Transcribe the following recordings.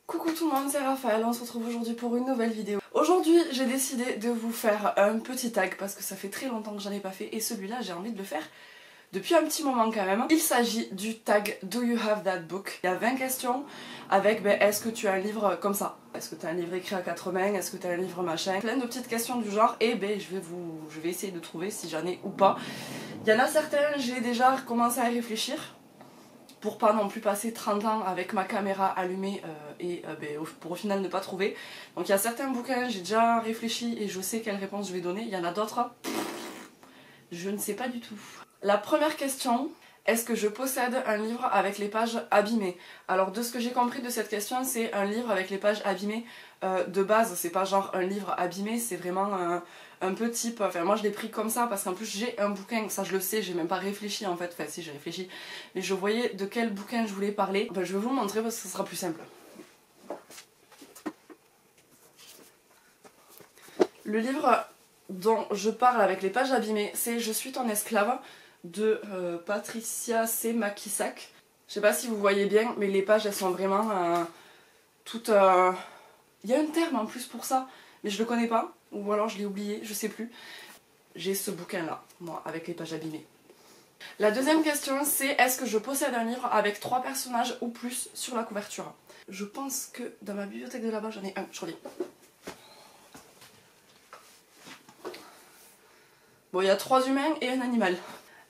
Coucou tout le monde, c'est Raphaël, on se retrouve aujourd'hui pour une nouvelle vidéo. Aujourd'hui j'ai décidé de vous faire un petit tag parce que ça fait très longtemps que j'en ai pas fait et celui-là j'ai envie de le faire depuis un petit moment quand même. Il s'agit du tag Do you have that book? Il y a 20 questions avec est-ce que tu as un livre comme ça? Est-ce que tu as un livre écrit à 4 mains? Est-ce que tu as un livre machin? Plein de petites questions du genre et je vais essayer de trouver si j'en ai ou pas. Il y en a certains, j'ai déjà commencé à y réfléchir. Pour pas non plus passer 30 ans avec ma caméra allumée pour au final ne pas trouver. Donc il y a certains bouquins, j'ai déjà réfléchi et je sais quelle réponse je vais donner. Il y en a d'autres, je ne sais pas du tout. La première question, est-ce que je possède un livre avec les pages abîmées? Alors de ce que j'ai compris de cette question, c'est un livre avec les pages abîmées de base. C'est pas genre un livre abîmé, c'est vraiment un peu type, enfin moi je l'ai pris comme ça parce qu'en plus j'ai un bouquin, ça je le sais, j'ai même pas réfléchi en fait, enfin si j'ai réfléchi, mais je voyais de quel bouquin je voulais parler. Je vais vous le montrer parce que ce sera plus simple. Le livre dont je parle avec les pages abîmées, c'est Je suis ton esclave de Patricia C. Makisak. Je sais pas si vous voyez bien, mais les pages elles sont vraiment toutes... Il y a un terme en plus pour ça, mais je le connais pas, ou alors je l'ai oublié, je sais plus. J'ai ce bouquin là, moi, avec les pages abîmées. La deuxième question c'est est-ce que je possède un livre avec 3 personnages ou plus sur la couverture? Je pense que dans ma bibliothèque de là-bas j'en ai un, je relis. Bon, il y a 3 humains et un animal.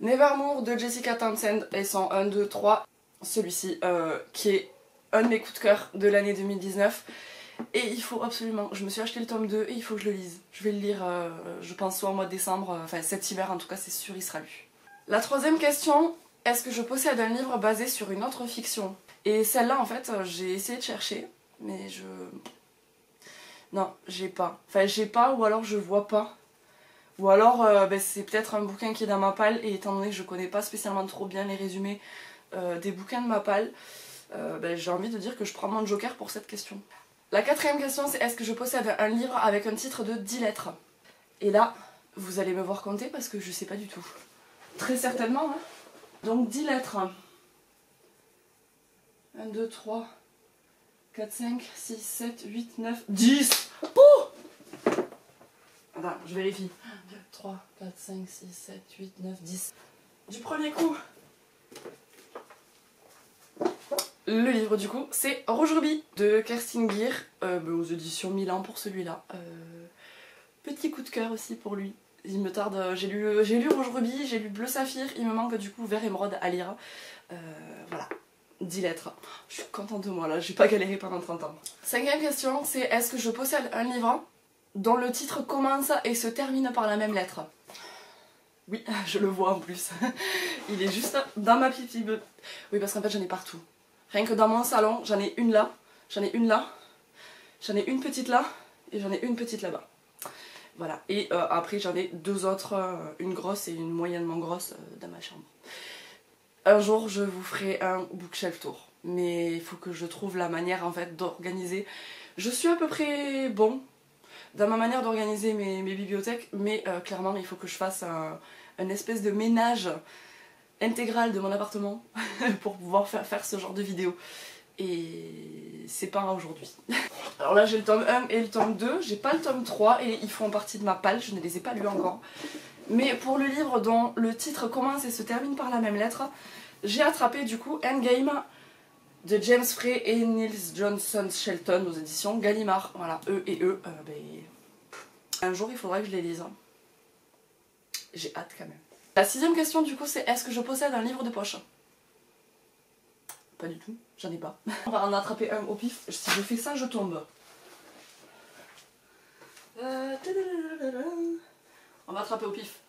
Nevermore de Jessica Townsend et son 1, 2, 3. Celui-ci qui est un de mes coups de cœur de l'année 2019. Et il faut absolument, je me suis acheté le tome 2 et il faut que je le lise. Je vais le lire, je pense, soit au mois de décembre, enfin cet hiver en tout cas, c'est sûr, il sera lu. La troisième question, est-ce que je possède un livre basé sur une autre fiction? Et celle-là, en fait, j'ai essayé de chercher, mais je... Non, j'ai pas. Enfin, j'ai pas, ou alors je vois pas. Ou alors, c'est peut-être un bouquin qui est dans ma palle, et étant donné que je connais pas spécialement trop bien les résumés des bouquins de ma palle, j'ai envie de dire que je prends mon joker pour cette question. La quatrième question, c'est est-ce que je possède un livre avec un titre de 10 lettres? Et là, vous allez me voir compter parce que je sais pas du tout. Très certainement, hein. Donc 10 lettres. 1, 2, 3, 4, 5, 6, 7, 8, 9, 10. Oh! Attends, je vérifie. 1, 2, 3, 4, 5, 6, 7, 8, 9, 10. Du premier coup. Le livre du coup, c'est Rouge Rubis de Kerstin Gier, aux éditions Milan pour celui-là. Petit coup de cœur aussi pour lui. Il me tarde, j'ai lu Rouge Rubis, j'ai lu Bleu Saphir, il me manque du coup Vert Émeraude à lire. Voilà, 10 lettres. Je suis contente de moi là, j'ai pas galéré pendant 30 ans. Cinquième question, c'est est-ce que je possède un livre dont le titre commence et se termine par la même lettre? Oui, je le vois en plus. Il est juste dans ma petite bible. Oui, parce qu'en fait j'en ai partout. Rien que dans mon salon, j'en ai une là, j'en ai une là, j'en ai une petite là et j'en ai une petite là-bas. Voilà, et après j'en ai 2 autres, une grosse et une moyennement grosse dans ma chambre. Un jour je vous ferai un bookshelf tour, mais il faut que je trouve la manière en fait d'organiser. Je suis à peu près bon dans ma manière d'organiser mes bibliothèques, mais clairement il faut que je fasse un espèce de ménage intégral de mon appartement pour pouvoir faire ce genre de vidéo. Et c'est pas aujourd'hui. Alors là j'ai le tome 1 et le tome 2, j'ai pas le tome 3 et ils font partie de ma palle, je ne les ai pas lus encore. Mais pour le livre dont le titre commence et se termine par la même lettre, j'ai attrapé du coup Endgame de James Frey et Niels Johnson Shelton aux éditions Gallimard. Voilà, un jour il faudra que je les lise. J'ai hâte quand même. La 6ème question du coup c'est est-ce que je possède un livre de poche? Pas du tout, j'en ai pas. On va en attraper un au pif, si je fais ça je tombe. On va attraper au pif.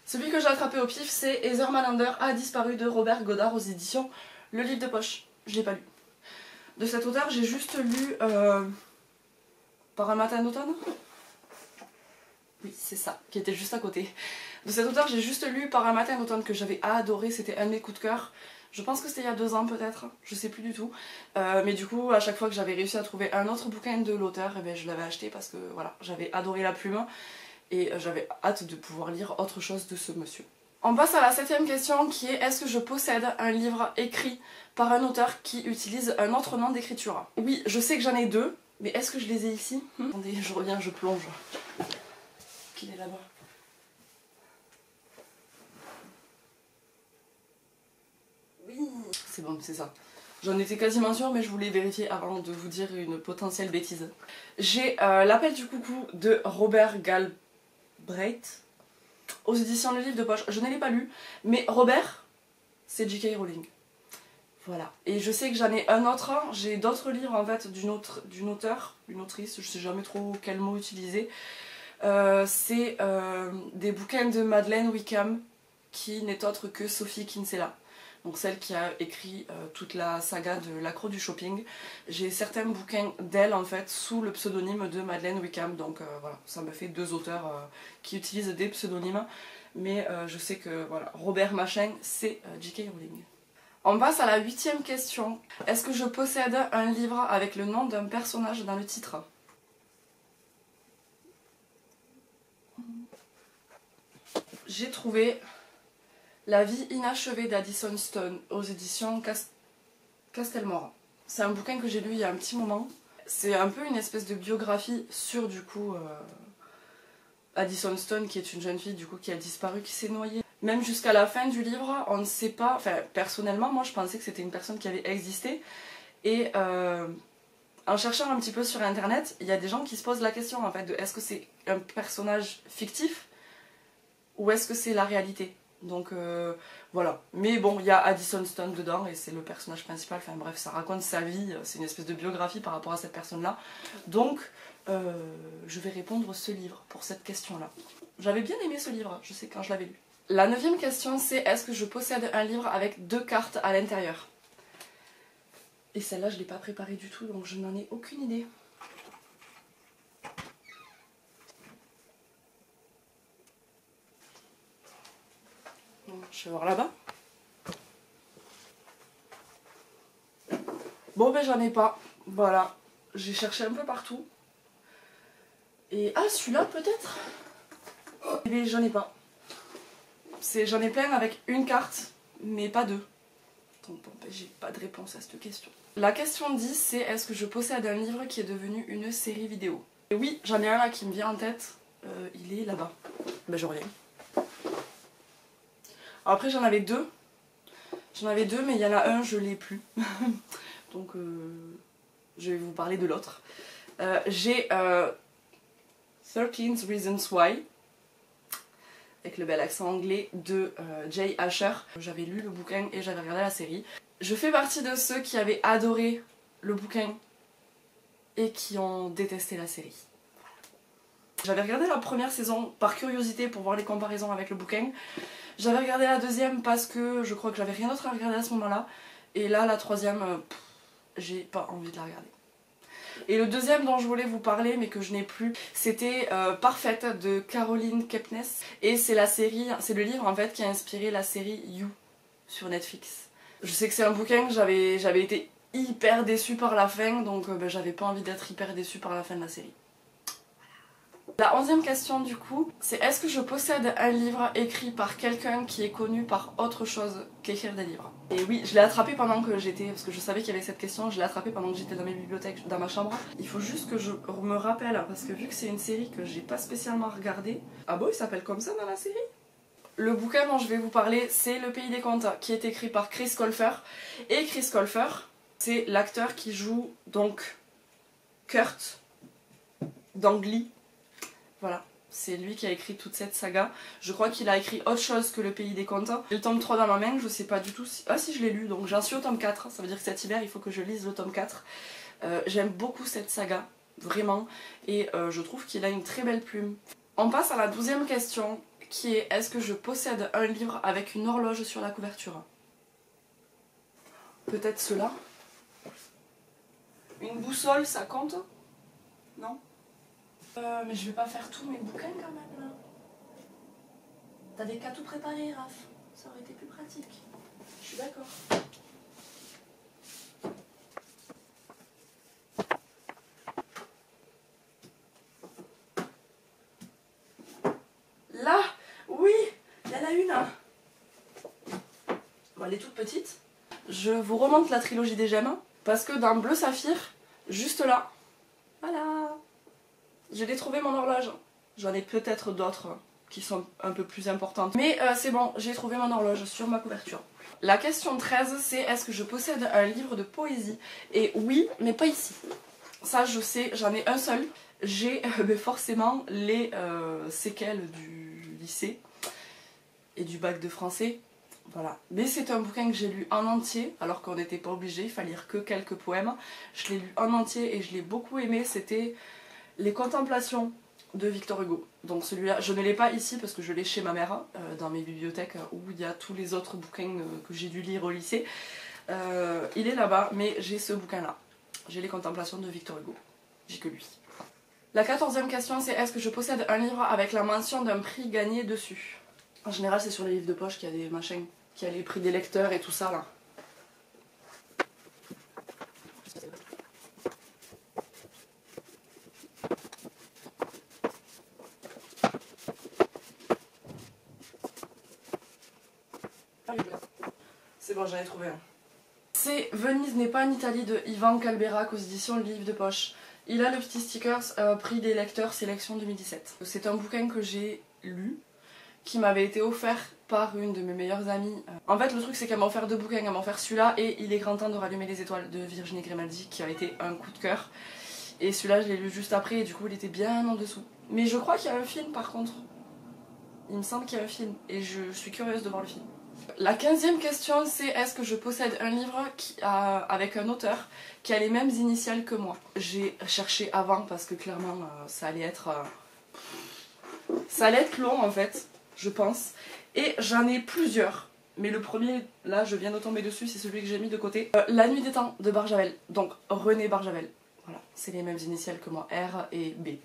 Celui que j'ai attrapé au pif c'est Heather Malander a disparu de Robert Goddard aux éditions Le Livre de Poche. Je l'ai pas lu. De cet auteur j'ai juste lu Par un matin d'automne. Oui, c'est ça, qui était juste à côté. De cet auteur, j'ai juste lu Par un matin d'automne que j'avais adoré, c'était un de mes coups de cœur. Je pense que c'était il y a 2 ans peut-être, je sais plus du tout. Mais du coup, à chaque fois que j'avais réussi à trouver un autre bouquin de l'auteur, je l'avais acheté parce que voilà, j'avais adoré la plume et j'avais hâte de pouvoir lire autre chose de ce monsieur. On passe à la 7ème question qui est est-ce que je possède un livre écrit par un auteur qui utilise un autre nom d'écriture? Oui, je sais que j'en ai deux, mais est-ce que je les ai ici? Attendez, je reviens, je plonge. Qu'il est là-bas. Oui, c'est bon, c'est ça. J'en étais quasiment sûre, mais je voulais vérifier avant de vous dire une potentielle bêtise. J'ai L'appel du coucou de Robert Galbraith aux éditions Le Livre de Poche. Je ne l'ai pas lu, mais Robert, c'est J.K. Rowling. Voilà. Et je sais que j'en ai un autre, j'ai d'autres livres en fait d'une auteure, une autrice, je sais jamais trop quel mot utiliser. C'est des bouquins de Madeleine Wickham, qui n'est autre que Sophie Kinsella. Donc celle qui a écrit toute la saga de L'accro du shopping. J'ai certains bouquins d'elle en fait sous le pseudonyme de Madeleine Wickham. Donc voilà, ça me fait deux auteurs qui utilisent des pseudonymes. Mais je sais que voilà, Robert Machin, c'est J.K. Rowling. On passe à la 8ème question. Est-ce que je possède un livre avec le nom d'un personnage dans le titre? J'ai trouvé La vie inachevée d'Addison Stone aux éditions Castelmore. C'est un bouquin que j'ai lu il y a un petit moment. C'est un peu une espèce de biographie sur du coup Addison Stone, qui est une jeune fille du coup qui a disparu, qui s'est noyée. Même jusqu'à la fin du livre, on ne sait pas, enfin personnellement moi je pensais que c'était une personne qui avait existé et en cherchant un petit peu sur internet, il y a des gens qui se posent la question en fait de est-ce que c'est un personnage fictif ou est-ce que c'est la réalité? Donc voilà, mais bon, il y a Addison Stone dedans et c'est le personnage principal, enfin bref, ça raconte sa vie, c'est une espèce de biographie par rapport à cette personne-là. Donc je vais répondre ce livre pour cette question-là. J'avais bien aimé ce livre, je sais quand je l'avais lu. La 9ème question c'est est-ce que je possède un livre avec 2 cartes à l'intérieur? Et celle-là je ne l'ai pas préparée du tout donc je n'en ai aucune idée. Je vais voir là-bas. Bon ben j'en ai pas, voilà. J'ai cherché un peu partout. Et ah celui-là peut-être? Mais j'en ai pas. J'en ai plein avec une carte, mais pas deux. Donc bon, ben, j'ai pas de réponse à cette question. La question 10 c'est est-ce que je possède un livre qui est devenu une série vidéo? Et oui, j'en ai un là qui me vient en tête. Il est là-bas. Ben je reviens. Alors, après j'en avais deux. J'en avais deux mais il y en a un, je l'ai plus. Donc je vais vous parler de l'autre. J'ai 13 Reasons Why, avec le bel accent anglais de Jay Asher. J'avais lu le bouquin et j'avais regardé la série. Je fais partie de ceux qui avaient adoré le bouquin et qui ont détesté la série. J'avais regardé la première saison par curiosité pour voir les comparaisons avec le bouquin. J'avais regardé la deuxième parce que je crois que j'avais rien d'autre à regarder à ce moment-là. Et là, la troisième, j'ai pas envie de la regarder. Et le deuxième dont je voulais vous parler, mais que je n'ai plus, c'était Parfaite de Caroline Kepnes. Et c'est la série, c'est le livre en fait qui a inspiré la série You sur Netflix. Je sais que c'est un bouquin que j'avais été hyper déçue par la fin, donc ben, j'avais pas envie d'être hyper déçue par la fin de la série. La 11e question du coup, c'est est-ce que je possède un livre écrit par quelqu'un qui est connu par autre chose qu'écrire des livres? Et oui, je l'ai attrapé pendant que j'étais, parce que je savais qu'il y avait cette question, je l'ai attrapé pendant que j'étais dans mes bibliothèques, dans ma chambre. Il faut juste que je me rappelle, parce que vu que c'est une série que j'ai pas spécialement regardée... Ah bon, il s'appelle comme ça dans la série? Le bouquin dont je vais vous parler, c'est Le Pays des Contes, qui est écrit par Chris Colfer. Et Chris Colfer, c'est l'acteur qui joue donc Kurt dans Glee. Voilà, c'est lui qui a écrit toute cette saga. Je crois qu'il a écrit autre chose que Le Pays des Contes. J'ai le tome 3 dans ma main, je sais pas du tout si... Ah si, je l'ai lu, donc j'en suis au tome 4. Ça veut dire que cet hiver, il faut que je lise le tome 4. J'aime beaucoup cette saga, vraiment. Et je trouve qu'il a une très belle plume. On passe à la 12e question, qui est est-ce que je possède un livre avec une horloge sur la couverture? Peut-être cela. Une boussole, ça compte? Non? Mais je vais pas faire tous mes bouquins quand même là. T'avais qu'à tout préparer, Raph. Ça aurait été plus pratique. Je suis d'accord. Là, oui, il y en a une. Bon, elle est toute petite. Je vous remonte la trilogie des gemmes, parce que dans Bleu Saphir, juste là, voilà, je l'ai trouvé mon horloge. J'en ai peut-être d'autres qui sont un peu plus importantes. Mais c'est bon, j'ai trouvé mon horloge sur ma couverture. La question 13, c'est est-ce que je possède un livre de poésie? Et oui, mais pas ici. Ça je sais, j'en ai un seul. J'ai forcément les séquelles du lycée et du bac de français. Voilà. Mais c'est un bouquin que j'ai lu en entier, alors qu'on n'était pas obligé, il fallait lire que quelques poèmes. Je l'ai lu en entier et je l'ai beaucoup aimé, c'était Les Contemplations de Victor Hugo. Donc celui-là, je ne l'ai pas ici parce que je l'ai chez ma mère, dans mes bibliothèques où il y a tous les autres bouquins que j'ai dû lire au lycée. Il est là-bas, mais j'ai ce bouquin-là. J'ai Les Contemplations de Victor Hugo. J'ai que lui. La 14e question, c'est est-ce que je possède un livre avec la mention d'un prix gagné dessus? En général, c'est sur les livres de poche qu'il y a des machins, qu'il y a les prix des lecteurs et tout ça là. C'est bon, j'en ai trouvé un. C'est Venise n'est pas en Italie de Ivan Calberac aux éditions Livre de Poche. Il a le petit sticker prix des lecteurs sélection 2017. C'est un bouquin que j'ai lu, qui m'avait été offert par une de mes meilleures amies. En fait, le truc, c'est qu'elle m'a offert 2 bouquins. Elle m'a offert celui-là et Il est grand temps de rallumer les étoiles de Virginie Grimaldi, qui a été un coup de cœur. Et celui-là, je l'ai lu juste après et du coup, il était bien en dessous. Mais je crois qu'il y a un film par contre. Il me semble qu'il y a un film et je suis curieuse de voir le film. La 15e question, c'est est-ce que je possède un livre avec un auteur qui a les mêmes initiales que moi? J'ai cherché avant parce que clairement ça allait être long en fait, je pense. Et j'en ai plusieurs. Mais le premier, là je viens de tomber dessus, c'est celui que j'ai mis de côté. La Nuit des Temps de Barjavel, donc René Barjavel. Voilà, c'est les mêmes initiales que moi, R et B.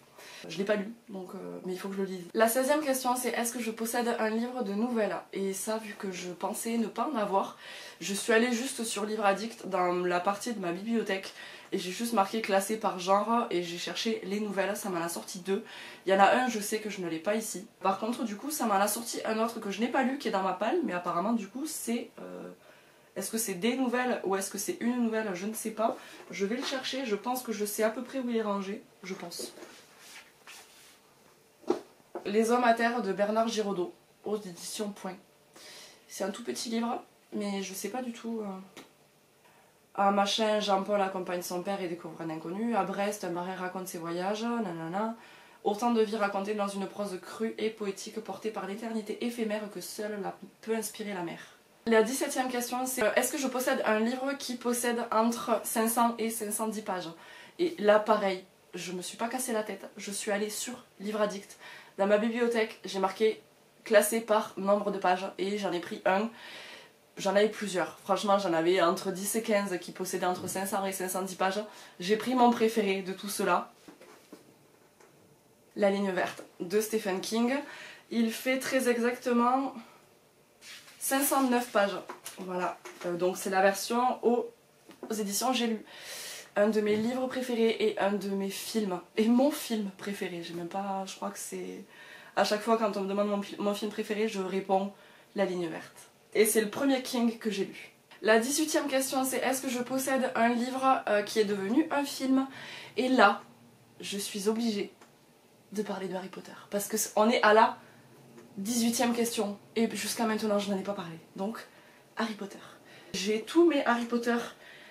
Je l'ai pas lu, donc, mais il faut que je le lise. La 16e question, c'est est-ce que je possède un livre de nouvelles? Et ça, vu que je pensais ne pas en avoir, je suis allée juste sur Livre Addict dans la partie de ma bibliothèque et j'ai juste marqué classé par genre et j'ai cherché les nouvelles, ça m'en a sorti 2. Il y en a un, je sais que je ne l'ai pas ici. Par contre, du coup, ça m'en a sorti un autre que je n'ai pas lu qui est dans ma palle, mais apparemment, du coup, c'est... Est-ce que c'est des nouvelles ou est-ce que c'est une nouvelle? Je ne sais pas. Je vais le chercher, je pense que je sais à peu près où il est rangé, je pense. Les Hommes à Terre de Bernard Giraudot, aux éditions Point. C'est un tout petit livre, mais je sais pas du tout. À Machin, Jean-Paul accompagne son père et découvre un inconnu. À Brest, un marin raconte ses voyages. Nanana. Autant de vies racontées dans une prose crue et poétique portée par l'éternité éphémère que seule peut inspirer la mer. La 17e question, c'est est-ce que je possède un livre qui possède entre 500 et 510 pages? Et là, pareil, je me suis pas cassé la tête. Je suis allée sur Livre Addict. Dans ma bibliothèque, j'ai marqué classé par nombre de pages et j'en ai pris un. J'en avais plusieurs. Franchement, j'en avais entre 10 et 15 qui possédaient entre 500 et 510 pages. J'ai pris mon préféré de tout cela. La Ligne Verte de Stephen King. Il fait très exactement 509 pages. Voilà. Donc c'est la version aux éditions J'ai lu. Un de mes livres préférés et un de mes films. Et mon film préféré. J'ai même pas... Je crois que c'est... À chaque fois quand on me demande mon film préféré, je réponds La Ligne Verte. Et c'est le premier King que j'ai lu. La 18e question, c'est est-ce que je possède un livre qui est devenu un film? Et là, je suis obligée de parler de Harry Potter. Parce qu'on est à la 18e question. Et jusqu'à maintenant, je n'en ai pas parlé. Donc, Harry Potter. J'ai tous mes Harry Potter,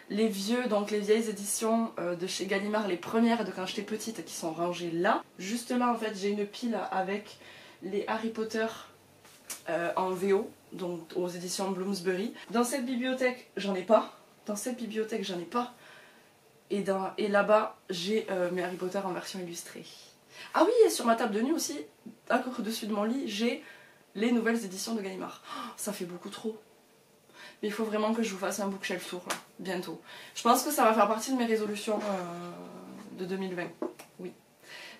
les vieux, donc les vieilles éditions de chez Gallimard, les premières de quand j'étais petite, qui sont rangées là. Juste là, en fait, j'ai une pile avec les Harry Potter en VO, donc aux éditions Bloomsbury. Dans cette bibliothèque, j'en ai pas. Dans cette bibliothèque, j'en ai pas. Et là-bas, j'ai mes Harry Potter en version illustrée. Ah oui, et sur ma table de nuit aussi, au-dessus de mon lit, j'ai les nouvelles éditions de Gallimard. Oh, ça fait beaucoup trop. Mais il faut vraiment que je vous fasse un bookshelf tour, là, bientôt. Je pense que ça va faire partie de mes résolutions de 2020. Oui.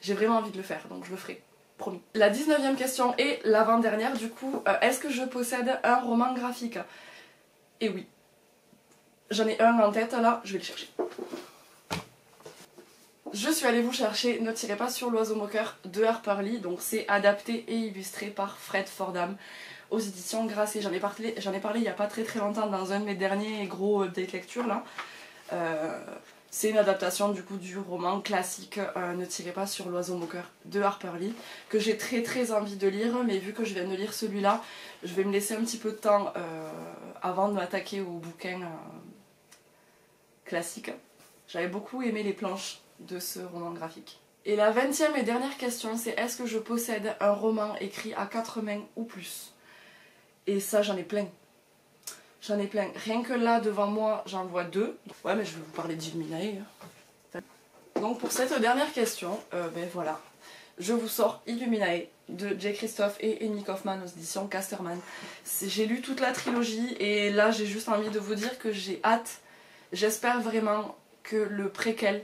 J'ai vraiment envie de le faire, donc je le ferai. Promis. La 19e question et l'avant-dernière, du coup, est-ce que je possède un roman graphique? Et oui. J'en ai un en tête, là, je vais le chercher. Je suis allée vous chercher Ne tirez pas sur l'oiseau moqueur de Harper Lee, donc c'est adapté et illustré par Fred Fordham aux éditions Grasset. J'en ai parlé il n'y a pas très longtemps dans un de mes derniers gros update lecture là. C'est une adaptation du coup du roman classique Ne tirez pas sur l'oiseau moqueur de Harper Lee, que j'ai très envie de lire, mais vu que je viens de lire celui-là, je vais me laisser un petit peu de temps avant de m'attaquer au bouquin classique. J'avais beaucoup aimé les planches de ce roman graphique. Et la 20e et dernière question, c'est est-ce que je possède un roman écrit à 4 mains ou plus? Et ça, j'en ai plein. J'en ai plein. Rien que là, devant moi, j'en vois 2. Ouais, mais je vais vous parler d'Illuminae. Donc pour cette dernière question, ben voilà. Je vous sors Illuminae de Jay Kristoff et Amy Kaufman aux éditions Casterman. J'ai lu toute la trilogie et là, j'ai juste envie de vous dire que j'ai hâte. J'espère vraiment que le préquel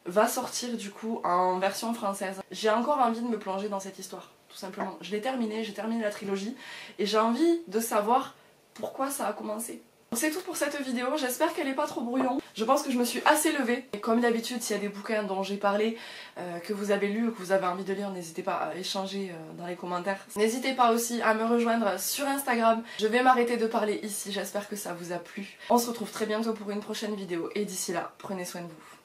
va sortir du coup en version française. J'ai encore envie de me plonger dans cette histoire, tout simplement. Je l'ai terminé, j'ai terminé la trilogie et j'ai envie de savoir pourquoi ça a commencé. C'est tout pour cette vidéo, j'espère qu'elle n'est pas trop brouillon. Je pense que je me suis assez levée. Et comme d'habitude, s'il y a des bouquins dont j'ai parlé, que vous avez lus ou que vous avez envie de lire, n'hésitez pas à échanger dans les commentaires. N'hésitez pas aussi à me rejoindre sur Instagram. Je vais m'arrêter de parler ici, j'espère que ça vous a plu. On se retrouve très bientôt pour une prochaine vidéo et d'ici là, prenez soin de vous.